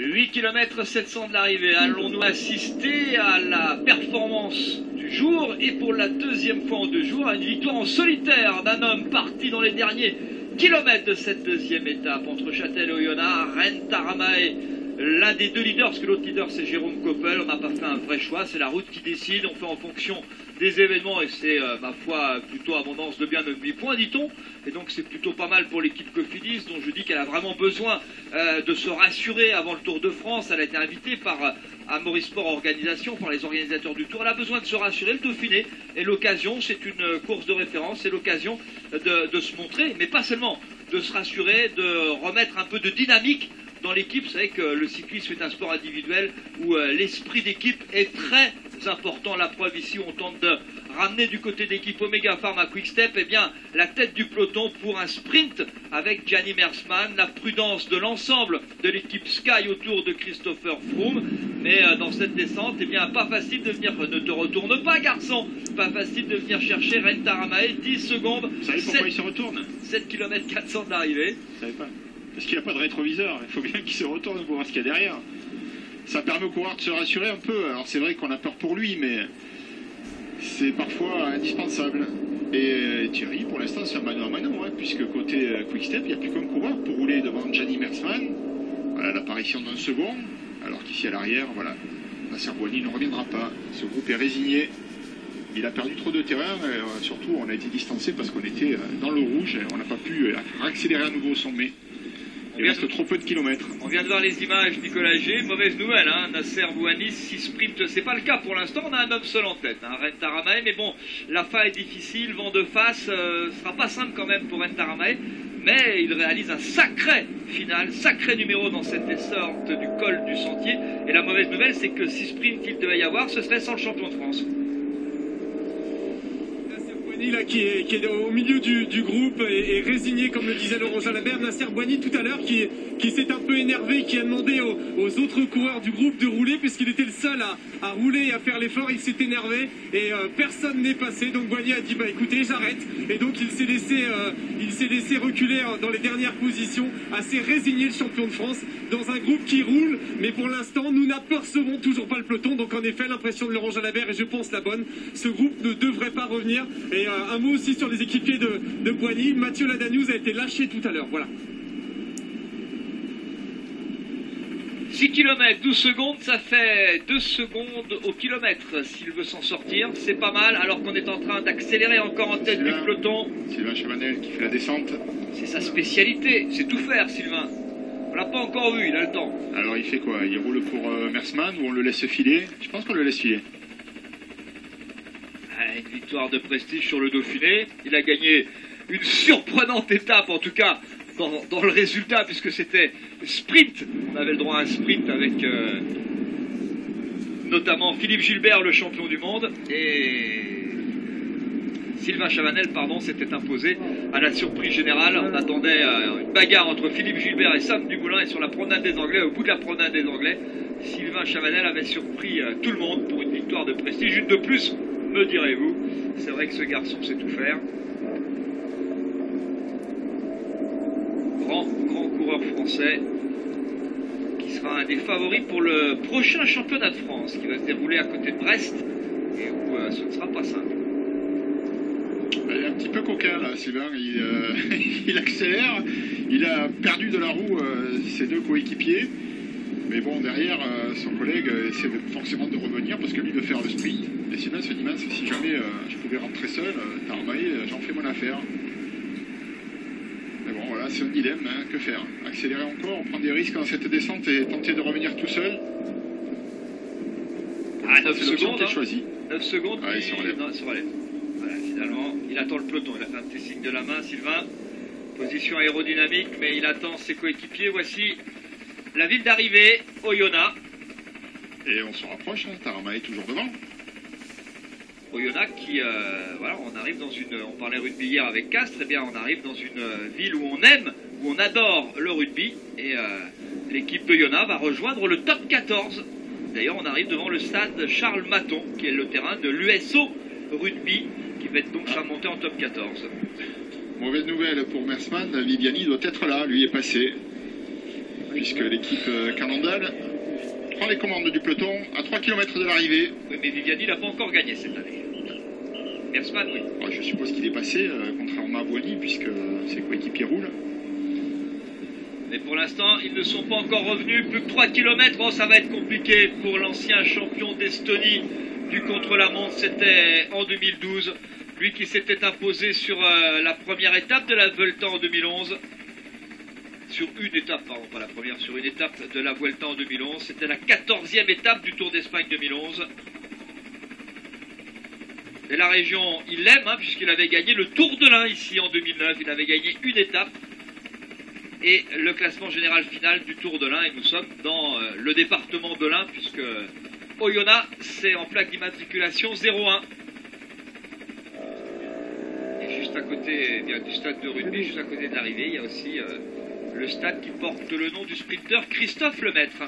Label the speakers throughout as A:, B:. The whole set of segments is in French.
A: 8 km 700 de l'arrivée. Allons-nous assister à la performance du jour et pour la deuxième fois en 2 jours à une victoire en solitaire d'un homme parti dans les derniers kilomètres de cette deuxième étape entre Châtel et Oyonnax. Ren Taramae, l'un des 2 leaders, parce que l'autre leader c'est Jérôme Koppel. On n'a pas fait un vrai choix, c'est la route qui décide, on fait en fonction des événements et c'est ma foi plutôt abondance de bien de demi-point, dit-on, et donc c'est plutôt pas mal pour l'équipe Cofidis dont je dis qu'elle a vraiment besoin de se rassurer avant le Tour de France. Elle a été invitée par Amaury Sport Organisation, par les organisateurs du Tour. Elle a besoin de se rassurer. Le Dauphiné est l'occasion, c'est une course de référence, c'est l'occasion de se montrer, mais pas seulement, de se rassurer, de remettre un peu de dynamique dans l'équipe. Vous savez que le cyclisme est un sport individuel où l'esprit d'équipe est très important. La preuve ici, on tente de ramener du côté d'équipe Omega Pharma Quick-Step, eh bien, la tête du peloton pour un sprint avec Gianni Mersman, la prudence de l'ensemble de l'équipe Sky autour de Christopher Froome. Mais dans cette descente, eh bien, pas facile de venir, ne te retourne pas garçon, pas facile de venir chercher Ren Taramae, 10 secondes.
B: Vous savez pourquoi il se retourne?
A: 7 km 400 de l'arrivée.
B: Vous savez pas? Parce qu'il n'a pas de rétroviseur, il faut bien qu'il se retourne pour voir ce qu'il y a derrière. Ça permet au coureur de se rassurer un peu. Alors c'est vrai qu'on a peur pour lui, mais c'est parfois indispensable. Et Thierry, pour l'instant, c'est un mano à mano, hein, puisque côté Quick-Step, il n'y a plus qu'un coureur pour rouler devant Gianni Mersman. Voilà l'apparition d'un second, alors qu'ici à l'arrière, voilà, Nasser Boigny ne reviendra pas. Ce groupe est résigné. Il a perdu trop de terrain, et surtout on a été distancé parce qu'on était dans le rouge et on n'a pas pu accélérer à nouveau au sommet. Il reste trop peu de kilomètres.
A: On vient de voir les images, Nicolas G. Mauvaise nouvelle, hein. Nasser Boigny, 6 sprints, c'est pas le cas pour l'instant. On a un homme seul en tête, hein, Ren Taramae. Mais bon, la fin est difficile, vent de face, ce sera pas simple quand même pour Ren Taramae. Mais il réalise un sacré final, sacré numéro dans cette descente du col du sentier. Et la mauvaise nouvelle, c'est que si sprint il devait y avoir, ce serait sans le champion de France.
C: Là, qui est au milieu du groupe et résigné, comme le disait Laurent Jalabert. Nasser Boigny tout à l'heure qui s'est un peu énervé, qui a demandé aux autres coureurs du groupe de rouler puisqu'il était le seul à rouler et à faire l'effort. Il s'est énervé et personne n'est passé, donc Boigny a dit bah écoutez j'arrête, et donc il s'est laissé reculer dans les dernières positions, assez résigné, le champion de France dans un groupe qui roule, mais pour l'instant nous n'apercevons toujours pas le peloton. Donc en effet l'impression de Laurent Jalabert, et je pense la bonne, ce groupe ne devrait pas revenir. Et un mot aussi sur les équipiers de Boigny. Mathieu Ladagnouz a été lâché tout à l'heure. Voilà.
A: 6 km, 12 secondes, ça fait 2 secondes au kilomètre. S'il veut s'en sortir, c'est pas mal, alors qu'on est en train d'accélérer encore en tête du peloton.
B: Sylvain Chavanel qui fait la descente.
A: C'est sa spécialité, c'est tout faire, Sylvain. On l'a pas encore vu, il a le temps.
B: Alors il fait quoi? Il roule pour Mersman ou on le laisse filer? Je pense qu'on le laisse filer.
A: Une victoire de prestige sur le Dauphiné. Il a gagné une surprenante étape, en tout cas dans le résultat, puisque c'était sprint. On avait le droit à un sprint avec notamment Philippe Gilbert, le champion du monde, et Sylvain Chavanel, pardon, s'était imposé à la surprise générale. On attendait une bagarre entre Philippe Gilbert et Sam Dumoulin, et sur la promenade des Anglais, au bout de la promenade des Anglais, Sylvain Chavanel avait surpris tout le monde pour une victoire de prestige, une de plus, me direz-vous. C'est vrai que ce garçon sait tout faire. Grand coureur français qui sera un des favoris pour le prochain championnat de France qui va se dérouler à côté de Brest et où ce ne sera pas simple.
B: Il est un petit peu coquin là, Sylvain. Il accélère. Il a perdu de la roue ses 2 coéquipiers. Mais bon, derrière, son collègue essaie forcément de revenir parce que lui veut faire le sprint. Et Sylvain se dit mince, si jamais je pouvais rentrer seul, Taramae, j'en fais mon affaire. Mais bon, voilà, c'est un dilemme, hein, que faire? Accélérer encore, prendre des risques dans cette descente et tenter de revenir tout seul?
A: Ah, 9 secondes, hein.
B: Choisi.
A: 9 secondes,
B: il se relève.
A: Non, il se relève. Voilà, finalement, il attend le peloton. Il a fait un petit signe de la main, Sylvain. Position aérodynamique, mais il attend ses coéquipiers. Voici la ville d'arrivée, Oyonnax.
B: Et on se rapproche, hein, Taramae est toujours devant.
A: Oyonnax qui, voilà, on arrive dans une, on parlait rugby hier avec Castres, eh bien on arrive dans une ville où on aime, où on adore le rugby, et l'équipe d'Oyonnax va rejoindre le top 14. D'ailleurs on arrive devant le stade Charles Maton, qui est le terrain de l'USO Rugby, qui va être donc monté en top 14.
B: Mauvaise nouvelle pour Mersman, Viviani doit être là, lui est passé. puisque l'équipe Cannondale prend les commandes du peloton à 3 km de l'arrivée.
A: Oui, mais Viviani n'a pas encore gagné cette année. Mersman, oui.
B: Je suppose qu'il est passé, contrairement à Boigny, puisque ses coéquipiers roulent.
A: Mais pour l'instant, ils ne sont pas encore revenus. Plus que 3 km, bon, ça va être compliqué pour l'ancien champion d'Estonie du contre-la-montre. C'était en 2012. Lui qui s'était imposé sur la première étape de la Vuelta en 2011. Sur une étape, pardon, pas la première, sur une étape de la Vuelta en 2011. C'était la 14e étape du Tour d'Espagne 2011. Et la région, il l'aime, hein, puisqu'il avait gagné le Tour de l'Ain ici en 2009. Il avait gagné une étape. Et le classement général final du Tour de l'Ain. Et nous sommes dans le département de l'Ain, puisque Oyonnax, c'est en plaque d'immatriculation 01. Et juste à côté du stade de rugby, juste à côté de l'arrivée, il y a aussi le stade qui porte le nom du sprinter Christophe Lemaître.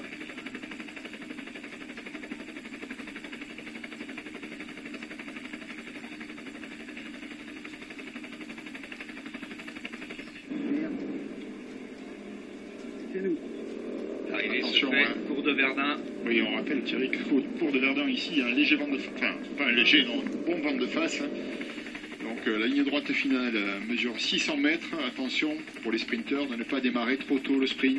A: L'arrivée se fait, cours de Verdun.
B: Oui, on rappelle Thierry qu'au cours de Verdun ici, il y a un léger vent de face, enfin pas un léger, non, un bon vent de face. Donc la ligne droite finale mesure 600 mètres. Attention pour les sprinteurs de ne pas démarrer trop tôt le sprint.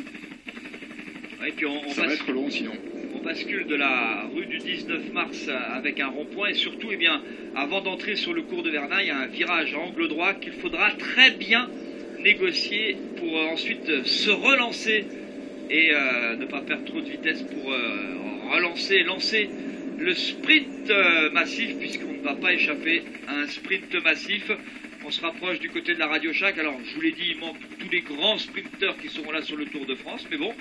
A: Et puis
B: ça va être long sinon.
A: On bascule de la rue du 19 mars avec un rond-point et surtout, eh bien, avant d'entrer sur le cours de Verdun, il y a un virage à angle droit qu'il faudra très bien négocier pour ensuite se relancer et ne pas perdre trop de vitesse pour lancer le sprint massif, puisqu'on ne va pas échapper à un sprint massif. On se rapproche du côté de la Radio Shack. Alors, je vous l'ai dit, il manque tous les grands sprinteurs qui seront là sur le Tour de France, mais bon,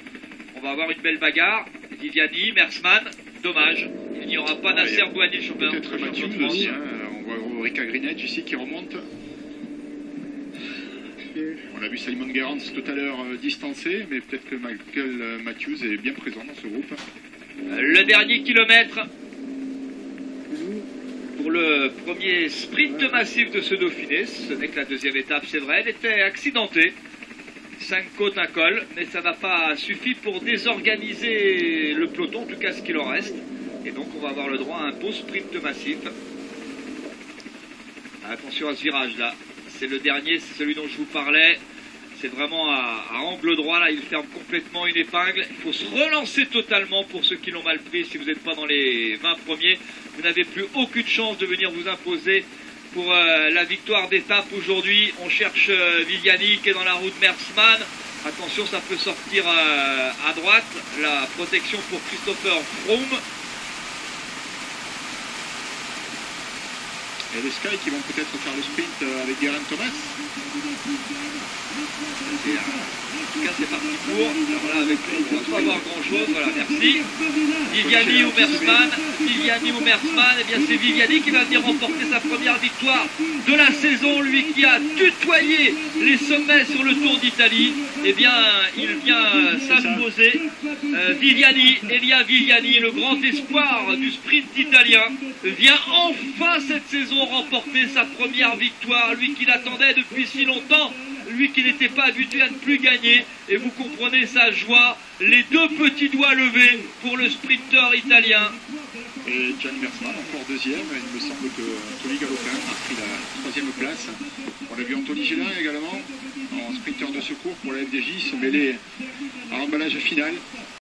A: on va avoir une belle bagarre. Viviani, Mersman, dommage, il n'y aura pas Nasser Boigny, le champion de France.
B: Aussi, hein. On voit Ulrika Grinetz ici qui remonte. On a vu Simon Gerrans tout à l'heure distancé, mais peut-être que Michael Matthews est bien présent dans ce groupe.
A: Le dernier kilomètre pour le premier sprint massif de ce Dauphiné. Ce n'est que la deuxième étape, c'est vrai, elle était accidentée. 5 côtes, un col, mais ça n'a pas suffi pour désorganiser le peloton, en tout cas ce qu'il en reste. Et donc on va avoir le droit à un beau sprint massif. Attention à ce virage-là. C'est le dernier, c'est celui dont je vous parlais. C'est vraiment à angle droit, là, il ferme complètement une épingle. Il faut se relancer totalement pour ceux qui l'ont mal pris. Si vous n'êtes pas dans les 20 premiers, vous n'avez plus aucune chance de venir vous imposer pour la victoire d'étape aujourd'hui. On cherche Viviani qui est dans la roue de Mersman. Attention, ça peut sortir à droite. La protection pour Christopher Froome.
B: Et les Sky qui vont peut-être faire le sprint avec Geraint Thomas.
A: Et, en tout cas, c'est parti pour. Alors là, avec on ne va pas voir grand-chose. Voilà, merci. Viviani ou Mersman. Viviani ou Mersman. Eh bien, c'est Viviani qui va venir remporter sa première victoire de la saison. Lui qui a tutoyé les sommets sur le Tour d'Italie. Eh bien, il vient s'imposer. Viviani, Elia Viviani, le grand espoir du sprint italien, vient enfin cette saison remporter sa première victoire. Lui qui l'attendait depuis si longtemps. Lui qui n'était pas habitué à ne plus gagner, et vous comprenez sa joie, les deux petits doigts levés pour le sprinter italien.
B: Et Gianni Mersman encore deuxième, il me semble que Tony Galopin a pris la troisième place. On a vu Anthony Gélin également, en sprinter de secours pour la FDJ, se mêler à l'emballage final.